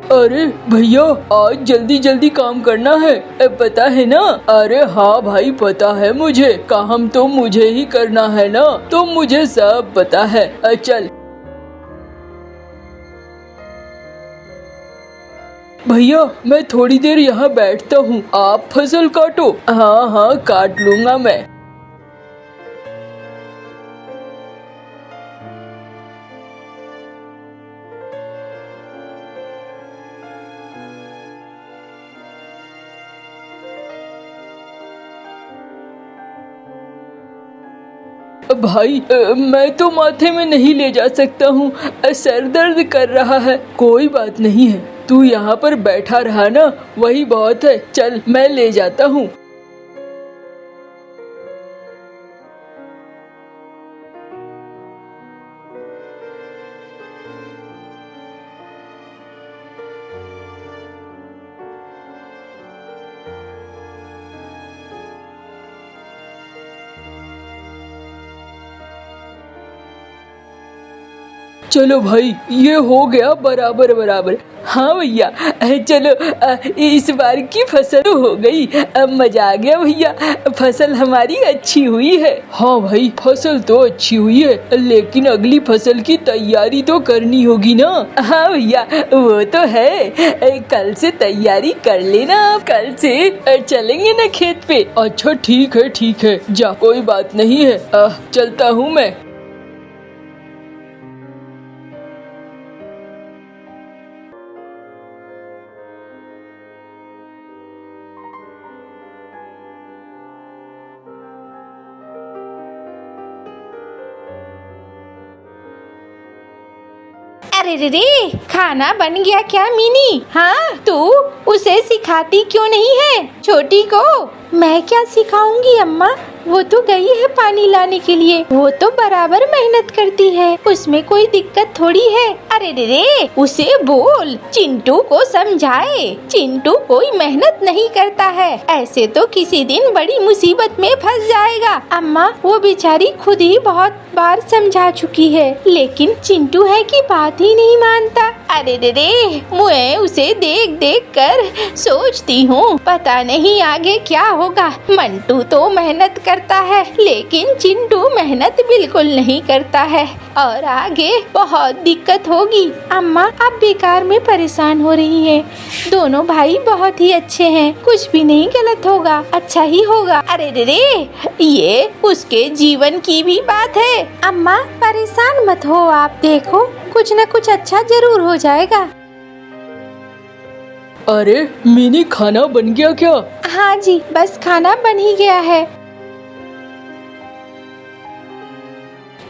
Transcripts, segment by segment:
अरे भैया, आज जल्दी जल्दी काम करना है, पता है ना? अरे हाँ भाई, पता है मुझे, काम तो मुझे ही करना है ना, तो मुझे सब पता है। चल भैया, मैं थोड़ी देर यहाँ बैठता हूँ, आप फसल काटो। हाँ हाँ, काट लूँगा मैं। भाई, मैं तो माथे में नहीं ले जा सकता हूँ, सर दर्द कर रहा है। कोई बात नहीं है, तू यहाँ पर बैठा रहा ना, वही बहुत है। चल मैं ले जाता हूँ। चलो भाई, ये हो गया बराबर बराबर। हाँ भैया, चलो, इस बार की फसल तो हो गई। अब मजा आ गया भैया, फसल हमारी अच्छी हुई है। हाँ भाई, फसल तो अच्छी हुई है, लेकिन अगली फसल की तैयारी तो करनी होगी ना। हाँ भैया, वो तो है, कल से तैयारी कर लेना। आप कल से चलेंगे ना खेत पे? अच्छा ठीक है, जा, कोई बात नहीं है, चलता हूँ मैं। अरे रे, खाना बन गया क्या मिनी? हाँ, तू उसे सिखाती क्यों नहीं है छोटी को? मैं क्या सिखाऊंगी अम्मा, वो तो गई है पानी लाने के लिए, वो तो बराबर मेहनत करती है, उसमें कोई दिक्कत थोड़ी है। अरे रे, उसे बोल, चिंटू को समझाए, चिंटू कोई मेहनत नहीं करता है, ऐसे तो किसी दिन बड़ी मुसीबत में फंस जाएगा। अम्मा, वो बेचारी खुद ही बहुत बार समझा चुकी है, लेकिन चिंटू है कि बात ही नहीं मानता। अरे रे, मैं उसे देख देख कर सोचती हूँ, पता नहीं आगे क्या होगा। मंटू तो मेहनत करता है, लेकिन चिंटू मेहनत बिल्कुल नहीं करता है, और आगे बहुत दिक्कत होगी। अम्मा, आप बेकार में परेशान हो रही हैं, दोनों भाई बहुत ही अच्छे हैं, कुछ भी नहीं गलत होगा, अच्छा ही होगा। अरे रे, ये उसके जीवन की भी बात है। अम्मा, परेशान मत हो आप, देखो कुछ न कुछ अच्छा जरूर हो जाएगा। अरे मिनी, खाना बन गया क्या? हाँ जी, बस खाना बन ही गया है।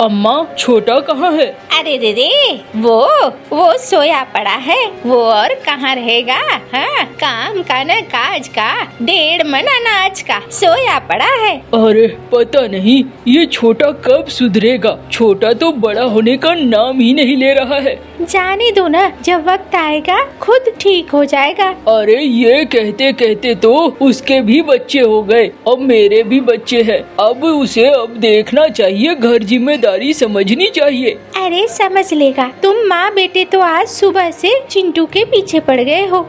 अम्मा, छोटा कहाँ है? अरे रे, वो सोया पड़ा है, वो और कहाँ रहेगा? हाँ, काम का न काज का, 1.5 मन अनाज का सोया पड़ा है। अरे पता नहीं ये छोटा कब सुधरेगा, छोटा तो बड़ा होने का नाम ही नहीं ले रहा है। जाने दो ना, जब वक्त आएगा खुद ठीक हो जाएगा। अरे ये कहते कहते तो उसके भी बच्चे हो गए, अब मेरे भी बच्चे हैं, अब उसे अब देखना चाहिए, घर जिम्मेदारी समझनी चाहिए। अरे समझ लेगा, तुम माँ बेटे तो आज सुबह से चिंटू के पीछे पड़ गए हो।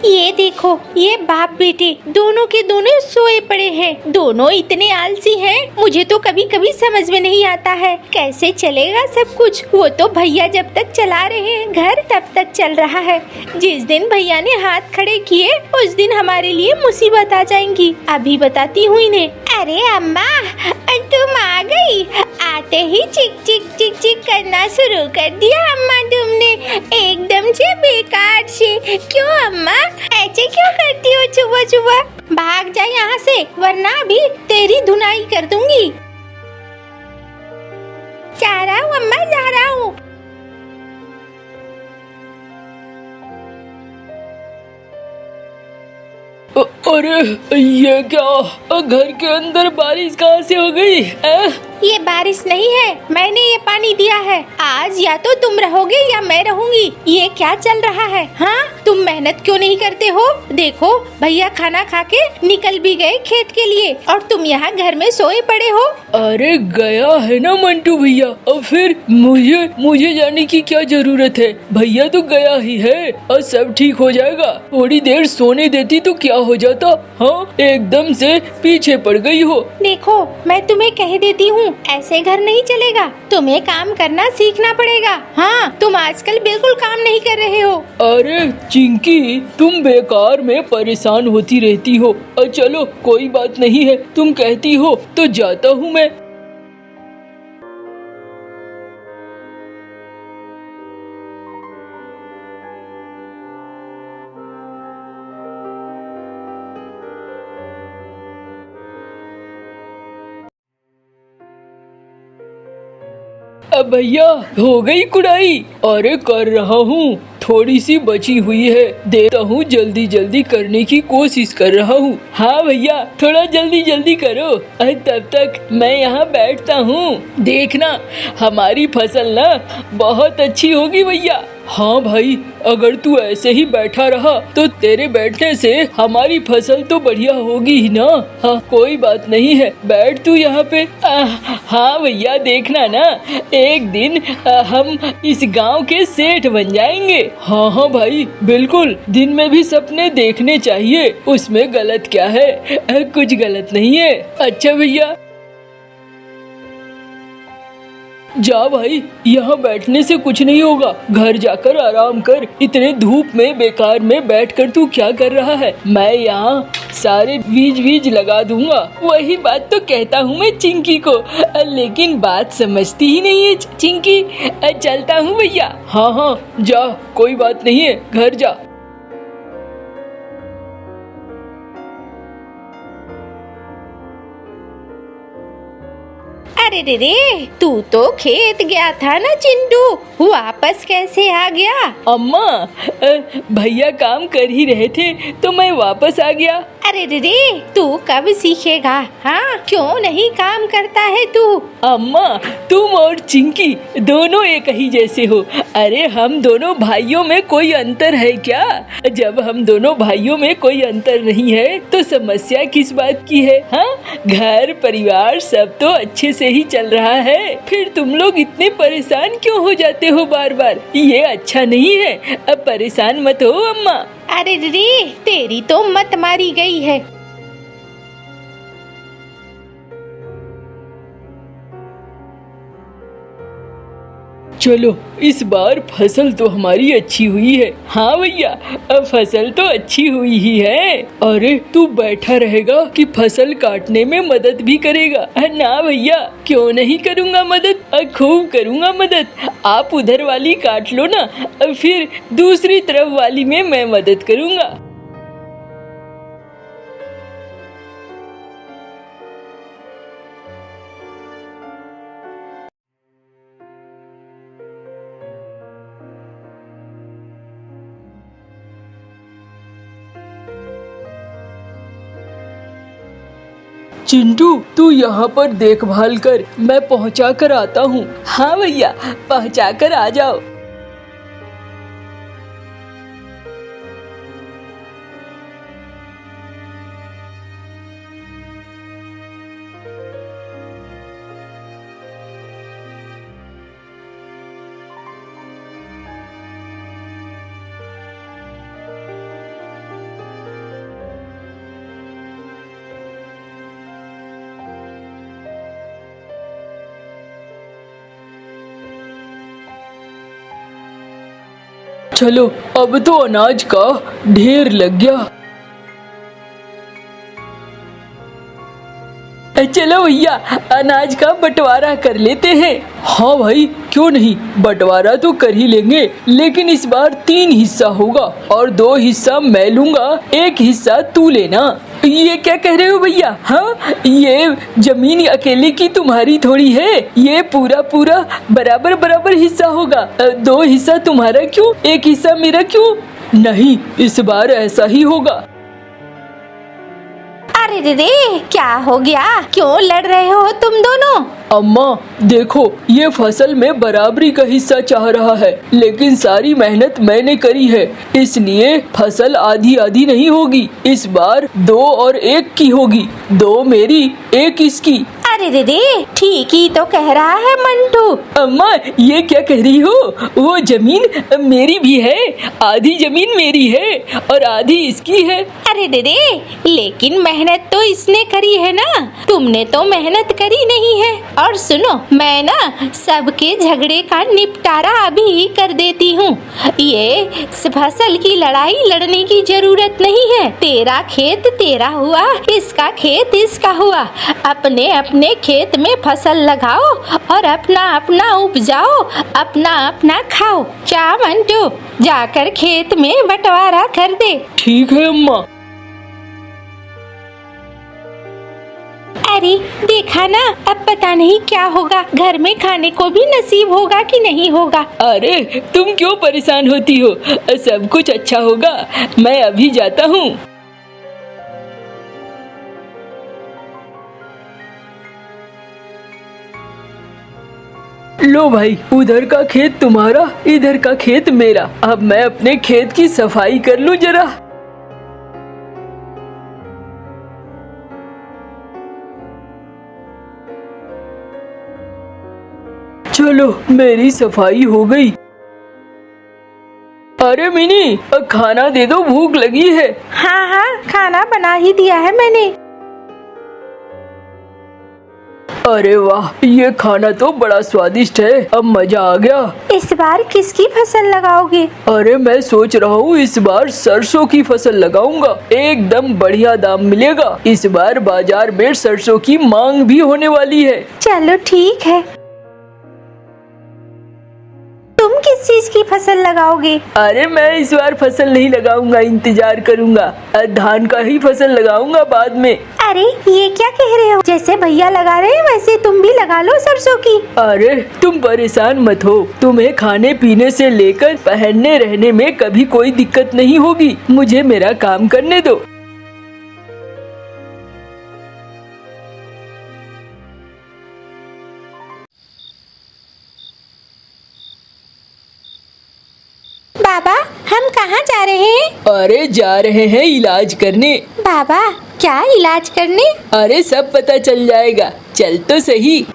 ये देखो, ये बाप बेटे दोनों के दोनों सोए पड़े हैं, दोनों इतने आलसी हैं, मुझे तो कभी कभी समझ में नहीं आता है कैसे चलेगा सब कुछ। वो तो भैया जब तक चला रहे हैं घर तब तक चल रहा है, जिस दिन भैया ने हाथ खड़े किए उस दिन हमारे लिए मुसीबत आ जाएंगी। अभी बताती हूँ इन्हें। अरे अम्मा, तुम आ गई, आते ही चिक चिक चिक चिक करना शुरू कर दिया अम्मा तुमने, एकदम से बेकार से। क्यों अम्मा, ऐसे क्यों करती हो सुबह सुबह? भाग जा यहाँ से, वरना भी तेरी धुनाई कर दूंगी। जा रहा हूँ अम्मा, जा रहा हूँ। अरे ये क्या, घर के अंदर बारिश कहाँ से हो गई? ये बारिश नहीं है, मैंने ये पानी दिया है। आज या तो तुम रहोगे या मैं रहूंगी। ये क्या चल रहा है? हाँ, तुम मेहनत क्यों नहीं करते हो? देखो भैया खाना खा के निकल भी गए खेत के लिए और तुम यहाँ घर में सोए पड़े हो। अरे गया है ना मंटू भैया, और फिर मुझे जाने की क्या जरूरत है? भैया तो गया ही है और सब ठीक हो जाएगा। थोड़ी देर सोने देती तो क्या हो जाता? हाँ, एकदम से पीछे पड़ गई हो। देखो मैं तुम्हें कह देती हूँ, ऐसे घर नहीं चलेगा। तुम्हें काम करना सीखना पड़ेगा। हाँ, तुम आजकल बिल्कुल काम नहीं कर रहे हो। अरे चिंकी, तुम बेकार में परेशान होती रहती हो। चलो कोई बात नहीं है, तुम कहती हो तो जाता हूँ मैं। अब भैया हो गई कुड़ाई? अरे कर रहा हूँ, थोड़ी सी बची हुई है, देता हूँ, जल्दी जल्दी करने की कोशिश कर रहा हूँ। हाँ भैया थोड़ा जल्दी जल्दी करो, तब तक मैं यहाँ बैठता हूँ। देखना हमारी फसल ना बहुत अच्छी होगी भैया। हाँ भाई, अगर तू ऐसे ही बैठा रहा तो तेरे बैठने से हमारी फसल तो बढ़िया होगी ही ना। हाँ कोई बात नहीं है, बैठ तू यहाँ पे। हाँ भैया देखना ना, एक दिन हम इस गांव के सेठ बन जाएंगे। हाँ हाँ भाई बिल्कुल, दिन में भी सपने देखने चाहिए, उसमें गलत क्या है? कुछ गलत नहीं है। अच्छा भैया जा भाई, यहाँ बैठने से कुछ नहीं होगा, घर जाकर आराम कर। इतने धूप में बेकार में बैठकर तू क्या कर रहा है? मैं यहाँ सारे बीज लगा दूंगा। वही बात तो कहता हूँ मैं चिंकी को, लेकिन बात समझती ही नहीं है चिंकी। चलता हूँ भैया। हाँ हाँ जा, कोई बात नहीं है, घर जा। अरे रे, तू तो खेत गया था ना चिंटू, वापस कैसे आ गया? अम्मा भैया काम कर ही रहे थे तो मैं वापस आ गया। अरे रे, तू कब सीखेगा? हाँ, क्यों नहीं काम करता है तू? अम्मा तुम और चिंकी दोनों एक ही जैसे हो। अरे हम दोनों भाइयों में कोई अंतर है क्या? जब हम दोनों भाइयों में कोई अंतर नहीं है तो समस्या किस बात की है? हाँ, घर परिवार सब तो अच्छे से ही चल रहा है, फिर तुम लोग इतने परेशान क्यों हो जाते हो बार बार? ये अच्छा नहीं है, अब परेशान मत हो अम्मा। अरे रे, तेरी तो मत मारी गई है। चलो इस बार फसल तो हमारी अच्छी हुई है। हाँ भैया, अब फसल तो अच्छी हुई ही है। अरे तू बैठा रहेगा कि फसल काटने में मदद भी करेगा? ना भैया, क्यों नहीं करूँगा मदद, खूब करूँगा मदद। आप उधर वाली काट लो ना, फिर दूसरी तरफ वाली में मैं मदद करूँगा। चिंटू तू यहाँ पर देखभाल कर, मैं पहुँचा कर आता हूँ। हाँ भैया, पहुँचा कर आ जाओ। चलो अब तो अनाज का ढेर लग गया। चलो भैया, अनाज का बंटवारा कर लेते हैं। हाँ भाई, क्यों नहीं, बंटवारा तो कर ही लेंगे, लेकिन इस बार 3 हिस्सा होगा और 2 हिस्सा मैं लूंगा, 1 हिस्सा तू लेना। ये क्या कह रहे हो भैया? हाँ, ये जमीन अकेले की तुम्हारी थोड़ी है, ये पूरा बराबर बराबर हिस्सा होगा। 2 हिस्सा तुम्हारा क्यों, 1 हिस्सा मेरा क्यों? नहीं, इस बार ऐसा ही होगा। अरे दीदी, क्या हो गया? क्यों लड़ रहे हो तुम दोनों? अम्मा देखो, ये फसल में बराबरी का हिस्सा चाह रहा है, लेकिन सारी मेहनत मैंने करी है, इसलिए फसल आधी आधी नहीं होगी। इस बार 2 और 1 की होगी, 2 मेरी 1 इसकी। अरे दीदी, ठीक ही तो कह रहा है मंटू। अम्मा ये क्या कह रही हो? वो जमीन मेरी भी है, आधी जमीन मेरी है और आधी इसकी है। अरे दीदी, लेकिन मेहनत तो इसने करी है ना, तुमने तो मेहनत करी नहीं है। और सुनो, मैं ना सबके झगड़े का निपटारा अभी ही कर देती हूँ। ये फसल की लड़ाई लड़ने की जरूरत नहीं है। तेरा खेत तेरा हुआ, इसका खेत इसका हुआ। अपने अपने खेत में फसल लगाओ और अपना अपना उपजाओ, अपना अपना खाओ। क्या मंटू, जाकर खेत में बंटवारा कर दे। ठीक है अम्मा। अरे देखा ना, अब पता नहीं क्या होगा, घर में खाने को भी नसीब होगा कि नहीं होगा। अरे तुम क्यों परेशान होती हो, सब कुछ अच्छा होगा। मैं अभी जाता हूँ। लो भाई, उधर का खेत तुम्हारा, इधर का खेत मेरा। अब मैं अपने खेत की सफाई कर लूं जरा। चलो, मेरी सफाई हो गई। अरे मिनी, खाना दे दो, भूख लगी है। हाँ हाँ, खाना बना ही दिया है मैंने। अरे वाह, ये खाना तो बड़ा स्वादिष्ट है, अब मजा आ गया। इस बार किसकी फसल लगाओगे? अरे मैं सोच रहा हूँ इस बार सरसों की फसल लगाऊंगा, एकदम बढ़िया दाम मिलेगा। इस बार बाजार में सरसों की मांग भी होने वाली है। चलो ठीक है। तुम किस चीज की फसल लगाओगे? अरे मैं इस बार फसल नहीं लगाऊंगा, इंतजार करूंगा। धान का ही फसल लगाऊंगा बाद में। अरे ये क्या कह रहे हो? जैसे भैया लगा रहे हैं वैसे तुम भी लगा लो सरसों की। अरे तुम परेशान मत हो, तुम्हें खाने पीने से लेकर पहनने रहने में कभी कोई दिक्कत नहीं होगी। मुझे मेरा काम करने दो। बाबा, हम कहाँ जा रहे हैं? अरे जा रहे हैं इलाज करने। बाबा, क्या इलाज करने? अरे सब पता चल जाएगा, चल तो सही।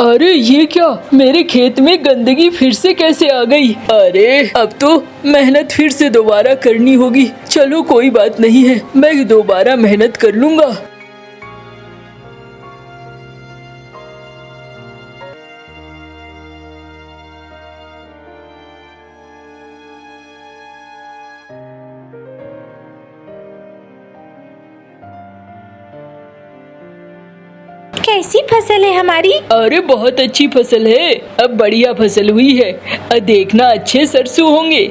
अरे ये क्या, मेरे खेत में गंदगी फिर से कैसे आ गई? अरे अब तो मेहनत फिर से दोबारा करनी होगी। चलो कोई बात नहीं है, मैं दोबारा मेहनत कर लूंगा। कैसी फसल है हमारी? अरे बहुत अच्छी फसल है, अब बढ़िया फसल हुई है। देखना अच्छे सरसों होंगे।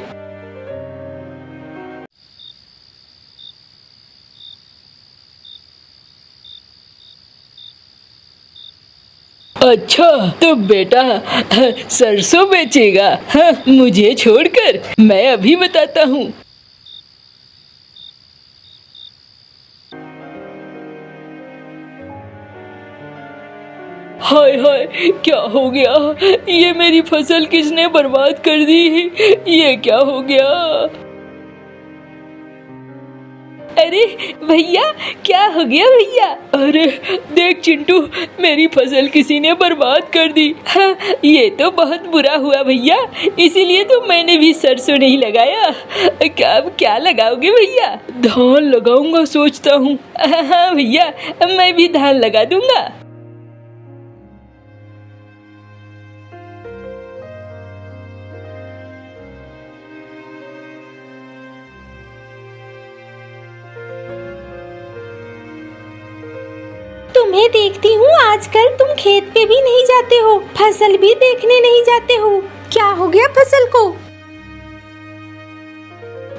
अच्छा तो बेटा सरसों बेचेगा? हाँ, मुझे छोड़कर, मैं अभी बताता हूँ। हाय हाय, क्या हो गया? ये मेरी फसल किसने बर्बाद कर दी? ये क्या हो गया? अरे भैया, क्या हो गया भैया? अरे देख चिंटू, मेरी फसल किसी ने बर्बाद कर दी। हाँ, ये तो बहुत बुरा हुआ भैया, इसीलिए तो मैंने भी सरसों नहीं लगाया। अब क्या लगाओगे भैया? धान लगाऊंगा सोचता हूँ। हाँ भैया, मैं भी धान लगा दूंगा। तुम्हें देखती हूँ आजकल तुम खेत पे भी नहीं जाते हो, फसल भी देखने नहीं जाते हो। क्या हो गया फसल को?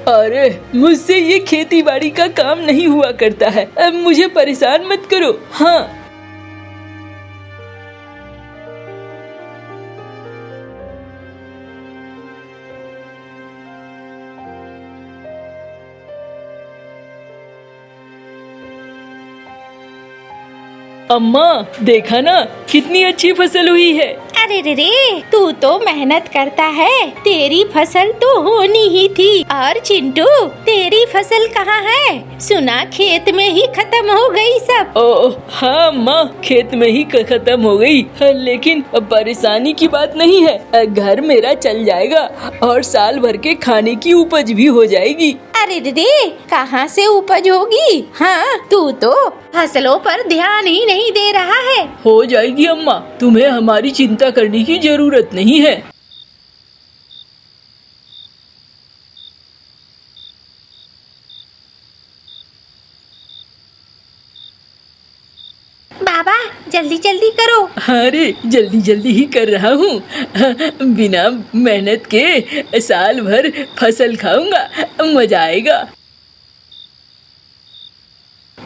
अरे मुझसे ये खेती बाड़ी का काम नहीं हुआ करता है, अब मुझे परेशान मत करो। हाँ अम्मा देखा ना कितनी अच्छी फसल हुई है। अरे रे रे, तू तो मेहनत करता है, तेरी फसल तो होनी ही थी। और चिंटू, तेरी फसल कहाँ है? सुना खेत में ही खत्म हो गई सब। ओ हाँ अम्मा, खेत में ही खत्म हो गई, लेकिन परेशानी की बात नहीं है, घर मेरा चल जाएगा और साल भर के खाने की उपज भी हो जाएगी। अरे रे, कहाँ से उपज होगी? हाँ, तू तो फसलों पर ध्यान ही नहीं दे रहा है। हो जाएगी अम्मा, तुम्हें हमारी चिंता करने की जरूरत नहीं है। बाबा जल्दी जल्दी करो। अरे जल्दी जल्दी ही कर रहा हूँ, बिना मेहनत के साल भर फसल खाऊंगा, मजा आएगा।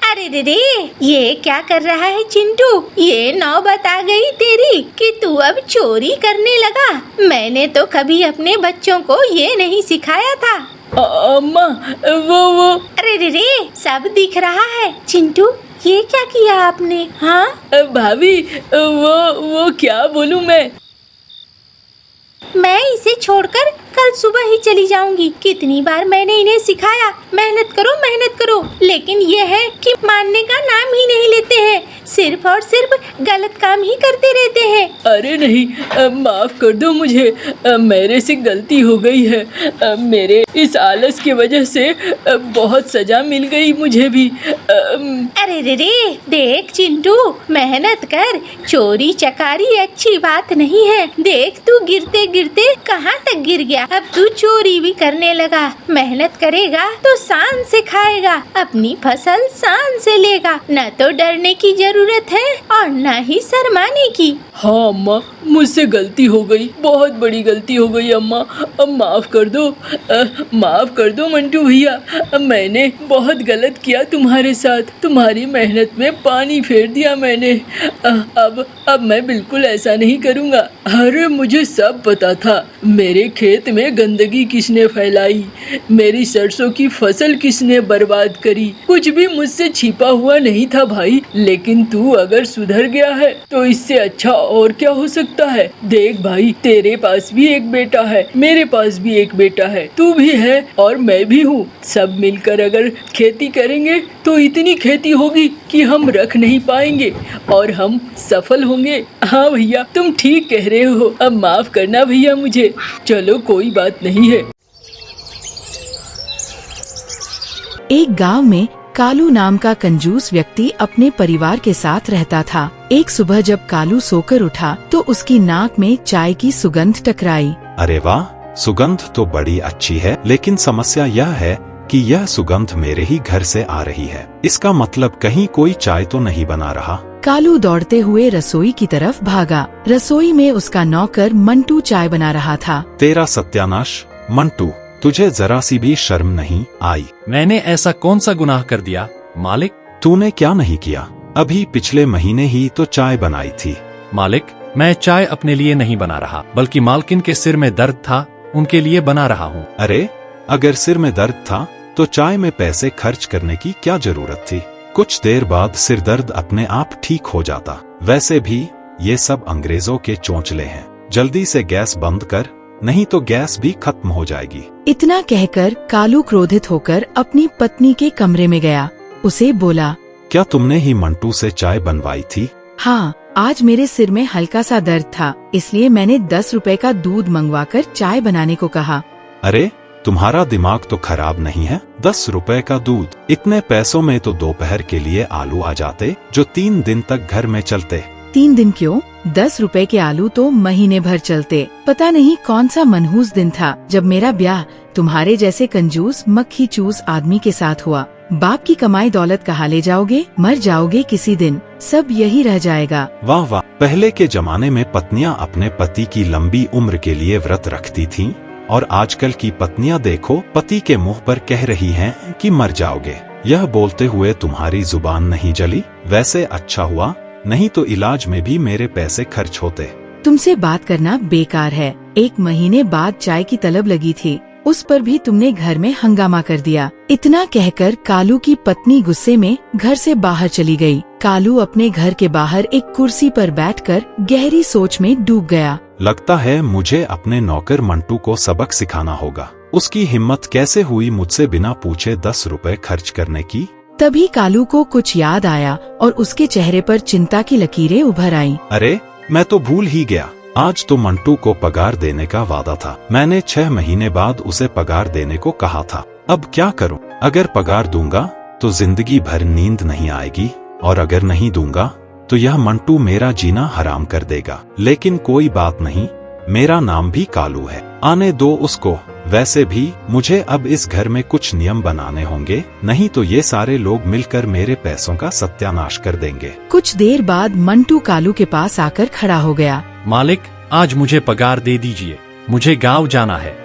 अरे रे, ये क्या कर रहा है चिंटू? ये नौबत आ गई तेरी कि तू अब चोरी करने लगा। मैंने तो कभी अपने बच्चों को ये नहीं सिखाया था। अम्मा वो अरे रे, सब दिख रहा है। चिंटू, ये क्या किया आपने? हाँ भाभी, वो क्या बोलूं मैं इसे छोड़कर कल सुबह ही चली जाऊंगी। कितनी बार मैंने इन्हें सिखाया मेहनत करो, लेकिन ये है कि मानने का नाम ही नहीं लेते हैं, सिर्फ और सिर्फ गलत काम ही करते रहते हैं। अरे नहीं, माफ कर दो मुझे, मेरे से गलती हो गई है। मेरे इस आलस की वजह से बहुत सजा मिल गई मुझे भी। अरे रे, देख चिंटू, मेहनत कर, चोरी चकारी अच्छी बात नहीं है। देख तू गिरते गिरते कहाँ तक गिर गया, अब तू चोरी भी करने लगा। मेहनत करेगा तो शान से खाएगा, अपनी फसल शान से लेगा। न तो डरने की जरूरत है और न ही शर्माने की। हाँ अम्मा, मुझसे गलती हो गई, बहुत बड़ी गलती हो गई अम्मा, अब माफ कर दो मंटू भैया। मैंने बहुत गलत किया तुम्हारे साथ, तुम्हारी मेहनत में पानी फेर दिया मैंने। अब मैं बिल्कुल ऐसा नहीं करूँगा। अरे मुझे सब पता था, मेरे खेत में गंदगी किसने फैलाई, मेरी सरसों की फसल किसने बर्बाद करी, कुछ भी मुझसे छिपा हुआ नहीं था भाई। लेकिन तू अगर सुधर गया है तो इससे अच्छा और क्या हो सकता है। देख भाई, तेरे पास भी एक बेटा है, मेरे पास भी एक बेटा है, तू भी है और मैं भी हूँ। सब मिलकर अगर खेती करेंगे तो इतनी खेती होगी कि हम रख नहीं पाएंगे और हम सफल होंगे। हाँ भैया, तुम ठीक कह रहे हो, अब माफ करना भैया मुझे। चलो कोई बात नहीं है। एक गांव में कालू नाम का कंजूस व्यक्ति अपने परिवार के साथ रहता था। एक सुबह जब कालू सोकर उठा तो उसकी नाक में चाय की सुगंध टकराई। अरे वाह, सुगंध तो बड़ी अच्छी है, लेकिन समस्या यह है कि यह सुगंध मेरे ही घर से आ रही है। इसका मतलब कहीं कोई चाय तो नहीं बना रहा। कालू दौड़ते हुए रसोई की तरफ भागा। रसोई में उसका नौकर मंटू चाय बना रहा था। तेरा सत्यानाश मंटू, तुझे जरा सी भी शर्म नहीं आई? मैंने ऐसा कौन सा गुनाह कर दिया मालिक? तूने क्या नहीं किया? अभी पिछले महीने ही तो चाय बनाई थी। मालिक, मैं चाय अपने लिए नहीं बना रहा, बल्कि मालकिन के सिर में दर्द था, उनके लिए बना रहा हूँ। अरे अगर सिर में दर्द था तो चाय में पैसे खर्च करने की क्या जरूरत थी? कुछ देर बाद सिर दर्द अपने आप ठीक हो जाता। वैसे भी ये सब अंग्रेजों के चोंचले हैं। जल्दी से गैस बंद कर, नहीं तो गैस भी खत्म हो जाएगी। इतना कहकर कालू क्रोधित होकर अपनी पत्नी के कमरे में गया। उसे बोला, क्या तुमने ही मंटू से चाय बनवाई थी? हाँ, आज मेरे सिर में हल्का सा दर्द था, इसलिए मैंने 10 रुपए का दूध मंगवाकर चाय बनाने को कहा। अरे तुम्हारा दिमाग तो खराब नहीं है? 10 रुपए का दूध, इतने पैसों में तो दोपहर के लिए आलू आ जाते जो 3 दिन तक घर में चलते। 3 दिन क्यों, 10 रुपए के आलू तो महीने भर चलते। पता नहीं कौन सा मनहूस दिन था जब मेरा ब्याह तुम्हारे जैसे कंजूस मक्खी चूस आदमी के साथ हुआ। बाप की कमाई दौलत कहाँ ले जाओगे, मर जाओगे किसी दिन, सब यही रह जाएगा। वाह वाह, पहले के जमाने में पत्नियां अपने पति की लंबी उम्र के लिए व्रत रखती थीं, और आजकल की पत्नियां देखो पति के मुंह पर कह रही हैं कि मर जाओगे। यह बोलते हुए तुम्हारी जुबान नहीं जली? वैसे अच्छा हुआ, नहीं तो इलाज में भी मेरे पैसे खर्च होते। तुमसे बात करना बेकार है। 1 महीने बाद चाय की तलब लगी थी। उस पर भी तुमने घर में हंगामा कर दिया। इतना कहकर कालू की पत्नी गुस्से में घर से बाहर चली गई। कालू अपने घर के बाहर एक कुर्सी पर बैठकर गहरी सोच में डूब गया। लगता है मुझे अपने नौकर मंटू को सबक सिखाना होगा। उसकी हिम्मत कैसे हुई मुझसे बिना पूछे 10 रुपए खर्च करने की। तभी कालू को कुछ याद आया और उसके चेहरे पर चिंता की लकीरें उभर आईं। अरे मैं तो भूल ही गया, आज तो मंटू को पगार देने का वादा था। मैंने 6 महीने बाद उसे पगार देने को कहा था। अब क्या करूं? अगर पगार दूंगा तो जिंदगी भर नींद नहीं आएगी, और अगर नहीं दूंगा तो यह मंटू मेरा जीना हराम कर देगा। लेकिन कोई बात नहीं, मेरा नाम भी कालू है, आने दो उसको। वैसे भी मुझे अब इस घर में कुछ नियम बनाने होंगे, नहीं तो ये सारे लोग मिलकर मेरे पैसों का सत्यानाश कर देंगे। कुछ देर बाद मंटू कालू के पास आकर खड़ा हो गया। मालिक, आज मुझे पगार दे दीजिए, मुझे गांव जाना है।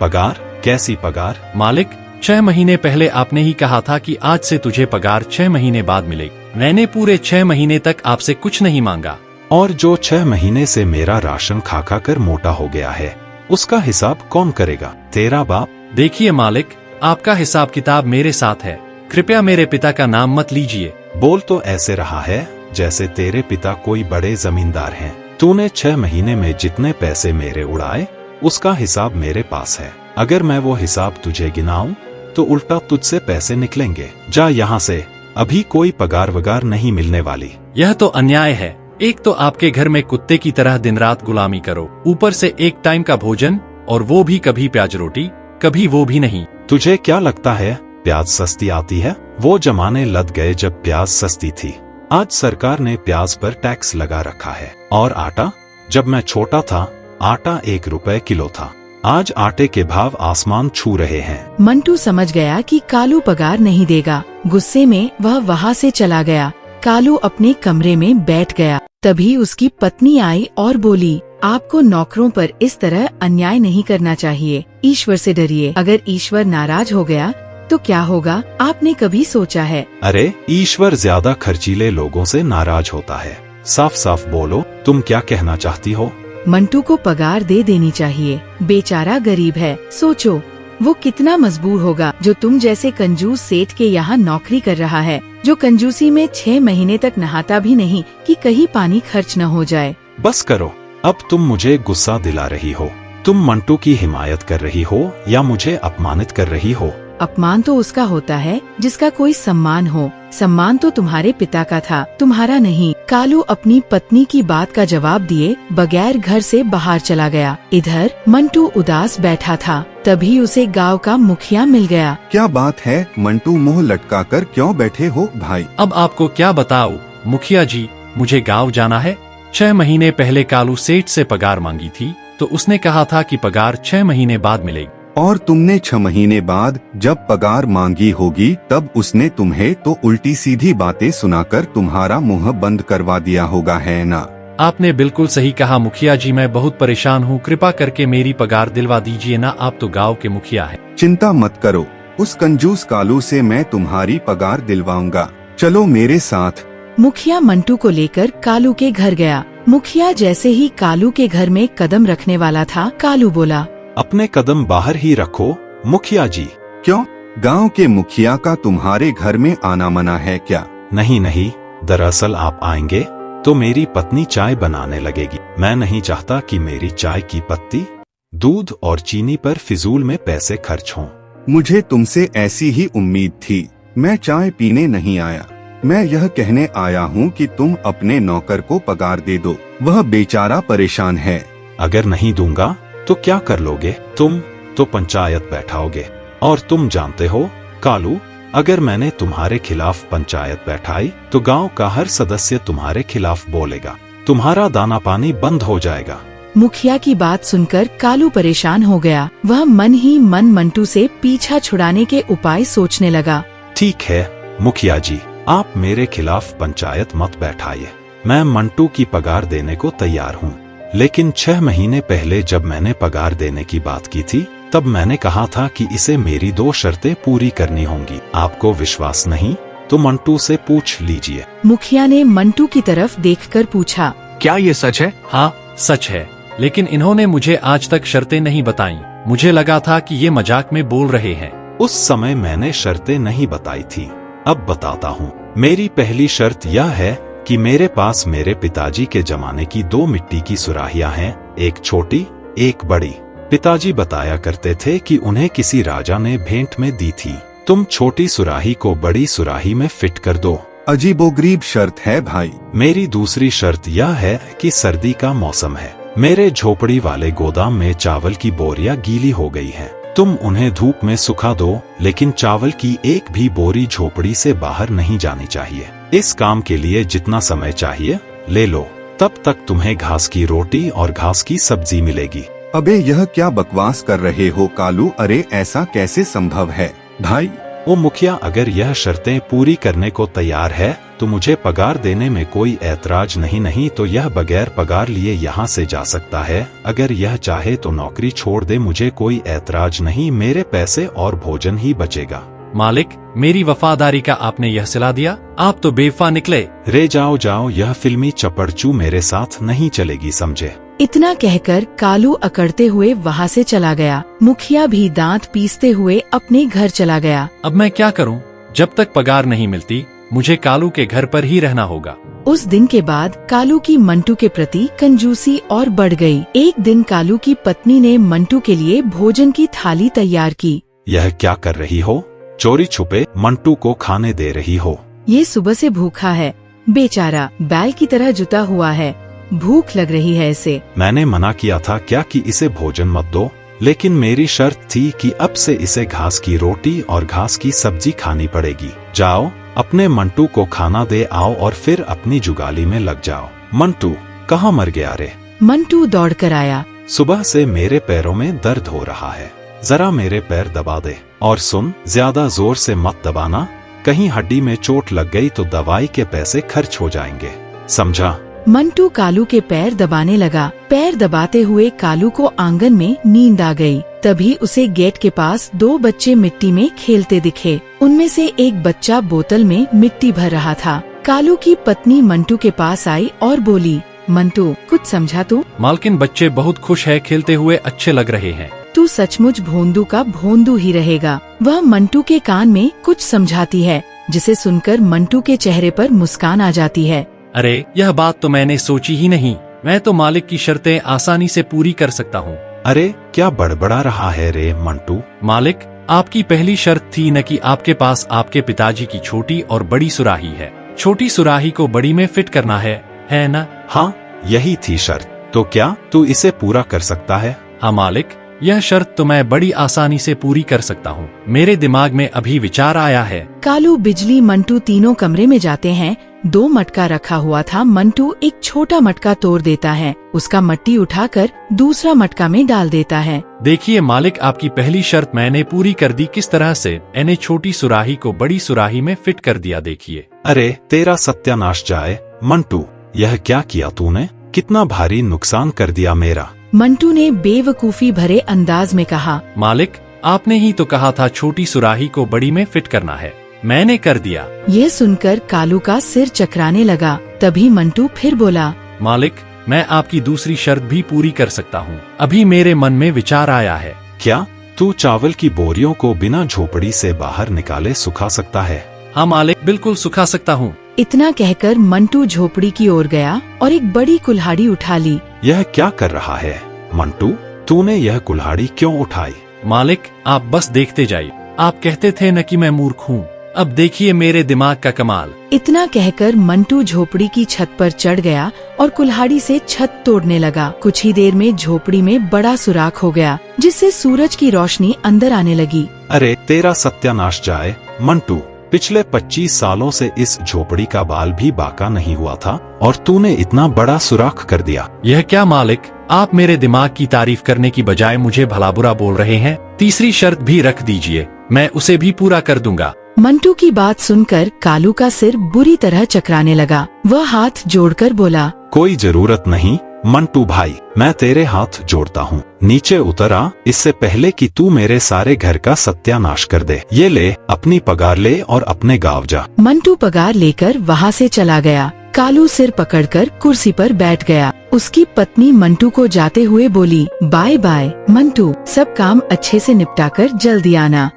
पगार? कैसी पगार? मालिक, 6 महीने पहले आपने ही कहा था कि आज से तुझे पगार 6 महीने बाद मिलेगी। मैंने पूरे 6 महीने तक आपसे कुछ नहीं मांगा। और जो 6 महीने से मेरा राशन खा खा कर मोटा हो गया है, उसका हिसाब कौन करेगा? तेरा बाप। देखिए मालिक, आपका हिसाब किताब मेरे साथ है, कृपया मेरे पिता का नाम मत लीजिए। बोल तो ऐसे रहा है जैसे तेरे पिता कोई बड़े जमींदार हैं। तूने 6 महीने में जितने पैसे मेरे उड़ाए, उसका हिसाब मेरे पास है। अगर मैं वो हिसाब तुझे गिनाऊं तो उल्टा तुझसे पैसे निकलेंगे। जा यहाँ से, अभी कोई पगार वगार नहीं मिलने वाली। यह तो अन्याय है। एक तो आपके घर में कुत्ते की तरह दिन रात गुलामी करो, ऊपर से एक टाइम का भोजन, और वो भी कभी प्याज रोटी, कभी वो भी नहीं। तुझे क्या लगता है प्याज सस्ती आती है? वो जमाने लद गए जब प्याज सस्ती थी। आज सरकार ने प्याज पर टैक्स लगा रखा है। और आटा? जब मैं छोटा था आटा 1 रुपए किलो था, आज आटे के भाव आसमान छू रहे हैं। मंटू समझ गया कि कालू पगार नहीं देगा। गुस्से में वह वहाँ से चला गया। कालू अपने कमरे में बैठ गया। तभी उसकी पत्नी आई और बोली, आपको नौकरों पर इस तरह अन्याय नहीं करना चाहिए। ईश्वर से डरिए। अगर ईश्वर नाराज हो गया तो क्या होगा, आपने कभी सोचा है? अरे ईश्वर ज्यादा खर्चीले लोगों से नाराज होता है। साफ साफ बोलो, तुम क्या कहना चाहती हो? मंटू को पगार दे देनी चाहिए। बेचारा गरीब है। सोचो वो कितना मजबूर होगा जो तुम जैसे कंजूस सेठ के यहाँ नौकरी कर रहा है, जो कंजूसी में 6 महीने तक नहाता भी नहीं कि कहीं पानी खर्च न हो जाए। बस करो, अब तुम मुझे गुस्सा दिला रही हो। तुम मंटू की हिमायत कर रही हो या मुझे अपमानित कर रही हो? अपमान तो उसका होता है जिसका कोई सम्मान हो। सम्मान तो तुम्हारे पिता का था, तुम्हारा नहीं। कालू अपनी पत्नी की बात का जवाब दिए बगैर घर से बाहर चला गया। इधर मंटू उदास बैठा था। तभी उसे गांव का मुखिया मिल गया। क्या बात है मंटू, मुंह लटका कर क्यों बैठे हो भाई? अब आपको क्या बताऊं मुखिया जी, मुझे गांव जाना है। 6 महीने पहले कालू सेठ से पगार मांगी थी, तो उसने कहा था कि पगार 6 महीने बाद मिलेगी। और तुमने 6 महीने बाद जब पगार मांगी होगी तब उसने तुम्हें तो उल्टी सीधी बातें सुनाकर तुम्हारा मुंह बंद करवा दिया होगा, है ना? आपने बिल्कुल सही कहा मुखिया जी, मैं बहुत परेशान हूँ, कृपा करके मेरी पगार दिलवा दीजिए ना, आप तो गांव के मुखिया हैं। चिंता मत करो, उस कंजूस कालू से मैं तुम्हारी पगार दिलवाऊंगा। चलो मेरे साथ। मुखिया मंटू को लेकर कालू के घर गया। मुखिया जैसे ही कालू के घर में कदम रखने वाला था, कालू बोला, अपने कदम बाहर ही रखो मुखिया जी। क्यों? गांव के मुखिया का तुम्हारे घर में आना मना है क्या? नहीं नहीं, दरअसल आप आएंगे तो मेरी पत्नी चाय बनाने लगेगी। मैं नहीं चाहता कि मेरी चाय की पत्ती, दूध और चीनी पर फिजूल में पैसे खर्च हों। मुझे तुमसे ऐसी ही उम्मीद थी। मैं चाय पीने नहीं आया, मैं यह कहने आया हूँ कि तुम अपने नौकर को पगार दे दो, वह बेचारा परेशान है। अगर नहीं दूंगा तो क्या कर लोगे? तुम तो पंचायत बैठाओगे। और तुम जानते हो कालू, अगर मैंने तुम्हारे खिलाफ पंचायत बैठाई तो गांव का हर सदस्य तुम्हारे खिलाफ बोलेगा, तुम्हारा दाना पानी बंद हो जाएगा। मुखिया की बात सुनकर कालू परेशान हो गया। वह मन ही मन मंटू से पीछा छुड़ाने के उपाय सोचने लगा। ठीक है मुखिया जी, आप मेरे खिलाफ पंचायत मत बैठाइए, मैं मंटू की पगार देने को तैयार हूँ। लेकिन 6 महीने पहले जब मैंने पगार देने की बात की थी, तब मैंने कहा था कि इसे मेरी 2 शर्तें पूरी करनी होंगी। आपको विश्वास नहीं तो मंटू से पूछ लीजिए। मुखिया ने मंटू की तरफ देखकर पूछा, क्या ये सच है? हाँ सच है, लेकिन इन्होंने मुझे आज तक शर्तें नहीं बताई। मुझे लगा था कि ये मजाक में बोल रहे हैं। उस समय मैंने शर्तें नहीं बताई थी, अब बताता हूँ। मेरी पहली शर्त यह है कि मेरे पास मेरे पिताजी के जमाने की 2 मिट्टी की सुराहियां हैं, एक छोटी एक बड़ी। पिताजी बताया करते थे कि उन्हें किसी राजा ने भेंट में दी थी। तुम छोटी सुराही को बड़ी सुराही में फिट कर दो। अजीबोगरीब शर्त है भाई। मेरी दूसरी शर्त यह है कि सर्दी का मौसम है, मेरे झोपड़ी वाले गोदाम में चावल की बोरियां गीली हो गई हैं। तुम उन्हें धूप में सुखा दो, लेकिन चावल की एक भी बोरी झोपड़ी से बाहर नहीं जानी चाहिए। इस काम के लिए जितना समय चाहिए ले लो, तब तक तुम्हें घास की रोटी और घास की सब्जी मिलेगी। अबे यह क्या बकवास कर रहे हो कालू? अरे ऐसा कैसे संभव है भाई? ओ मुखिया, अगर यह शर्तें पूरी करने को तैयार है तो मुझे पगार देने में कोई ऐतराज नहीं तो यह बगैर पगार लिए यहाँ से जा सकता है। अगर यह चाहे तो नौकरी छोड़ दे, मुझे कोई ऐतराज नहीं, मेरे पैसे और भोजन ही बचेगा। मालिक, मेरी वफादारी का आपने यह सिला दिया, आप तो बेवफा निकले। रे जाओ जाओ, यह फिल्मी चपड़चू मेरे साथ नहीं चलेगी, समझे? इतना कहकर कालू अकड़ते हुए वहाँ से चला गया। मुखिया भी दांत पीसते हुए अपने घर चला गया। अब मैं क्या करूं? जब तक पगार नहीं मिलती मुझे कालू के घर पर ही रहना होगा। उस दिन के बाद कालू की मंटू के प्रति कंजूसी और बढ़ गई। एक दिन कालू की पत्नी ने मंटू के लिए भोजन की थाली तैयार की। यह क्या कर रही हो? चोरी छुपे मंटू को खाने दे रही हो? ये सुबह से भूखा है, बेचारा बैल की तरह जुता हुआ है, भूख लग रही है इसे। मैंने मना किया था क्या कि इसे भोजन मत दो, लेकिन मेरी शर्त थी कि अब से इसे घास की रोटी और घास की सब्जी खानी पड़ेगी। जाओ अपने मंटू को खाना दे आओ और फिर अपनी जुगाली में लग जाओ। मंटू कहाँ मर गया रे? मंटू दौड़ कर आया। सुबह से मेरे पैरों में दर्द हो रहा है, जरा मेरे पैर दबा दे। और सुन, ज्यादा जोर से मत दबाना, कहीं हड्डी में चोट लग गई तो दवाई के पैसे खर्च हो जाएंगे, समझा? मंटू कालू के पैर दबाने लगा। पैर दबाते हुए कालू को आंगन में नींद आ गई। तभी उसे गेट के पास 2 बच्चे मिट्टी में खेलते दिखे। उनमें से एक बच्चा बोतल में मिट्टी भर रहा था। कालू की पत्नी मंटू के पास आई और बोली, मंटू कुछ समझा तू? मालकिन, बच्चे बहुत खुश है, खेलते हुए अच्छे लग रहे हैं। तू सचमुच भोंदू का भोंदू ही रहेगा। वह मंटू के कान में कुछ समझाती है, जिसे सुनकर मंटू के चेहरे पर मुस्कान आ जाती है। अरे यह बात तो मैंने सोची ही नहीं, मैं तो मालिक की शर्तें आसानी से पूरी कर सकता हूँ। अरे क्या बड़बड़ा रहा है रे मंटू? मालिक, आपकी पहली शर्त थी न कि आपके पास आपके पिताजी की छोटी और बड़ी सुराही है, छोटी सुराही को बड़ी में फिट करना है ना? हाँ यही थी शर्त। तो क्या तू इसे पूरा कर सकता है? हाँ मालिक, यह शर्त तो मैं बड़ी आसानी से पूरी कर सकता हूँ। मेरे दिमाग में अभी विचार आया है। कालू, बिजली, मंटू तीनों कमरे में जाते हैं। 2 मटका रखा हुआ था। मंटू एक छोटा मटका तोड़ देता है, उसका मट्टी उठाकर दूसरा मटका में डाल देता है। देखिए मालिक, आपकी पहली शर्त मैंने पूरी कर दी। किस तरह से मैंने छोटी सुराही को बड़ी सुराही में फिट कर दिया, देखिए। अरे तेरा सत्यानाश जाए मंटू, यह क्या किया तूने? कितना भारी नुकसान कर दिया मेरा। मंटू ने बेवकूफी भरे अंदाज में कहा, मालिक, आपने ही तो कहा था छोटी सुराही को बड़ी में फिट करना है, मैंने कर दिया। यह सुनकर कालू का सिर चकराने लगा। तभी मंटू फिर बोला, मालिक, मैं आपकी दूसरी शर्त भी पूरी कर सकता हूँ। अभी मेरे मन में विचार आया है। क्या तू चावल की बोरियों को बिना झोपड़ी से बाहर निकाले सुखा सकता है? हाँ मालिक, बिल्कुल सुखा सकता हूँ। इतना कहकर मंटू झोपड़ी की ओर गया और एक बड़ी कुल्हाड़ी उठा ली। यह क्या कर रहा है मंटू? तूने यह कुल्हाड़ी क्यों उठाई? मालिक, आप बस देखते जाइए। आप कहते थे न कि मैं मूर्ख हूँ, अब देखिए मेरे दिमाग का कमाल। इतना कहकर मंटू झोपड़ी की छत पर चढ़ गया और कुल्हाड़ी से छत तोड़ने लगा। कुछ ही देर में झोपड़ी में बड़ा सुराख हो गया, जिससे सूरज की रोशनी अंदर आने लगी। अरे तेरा सत्यानाश जाए मंटू, पिछले 25 सालों से इस झोपड़ी का बाल भी बाका नहीं हुआ था और तूने इतना बड़ा सुराख कर दिया। यह क्या मालिक, आप मेरे दिमाग की तारीफ करने की बजाय मुझे भला बुरा बोल रहे हैं। तीसरी शर्त भी रख दीजिए, मैं उसे भी पूरा कर दूंगा। मंटू की बात सुनकर कालू का सिर बुरी तरह चकराने लगा। वह हाथ जोड़कर बोला, कोई जरूरत नहीं मंटू भाई, मैं तेरे हाथ जोड़ता हूँ। नीचे उतर आ, इससे पहले कि तू मेरे सारे घर का सत्यानाश कर दे। ये ले अपनी पगार ले और अपने गाँव जा। मंटू पगार लेकर वहाँ से चला गया। कालू सिर पकड़कर कुर्सी पर बैठ गया। उसकी पत्नी मंटू को जाते हुए बोली, बाय बाय मंटू, सब काम अच्छे से निपटाकर जल्दी आना।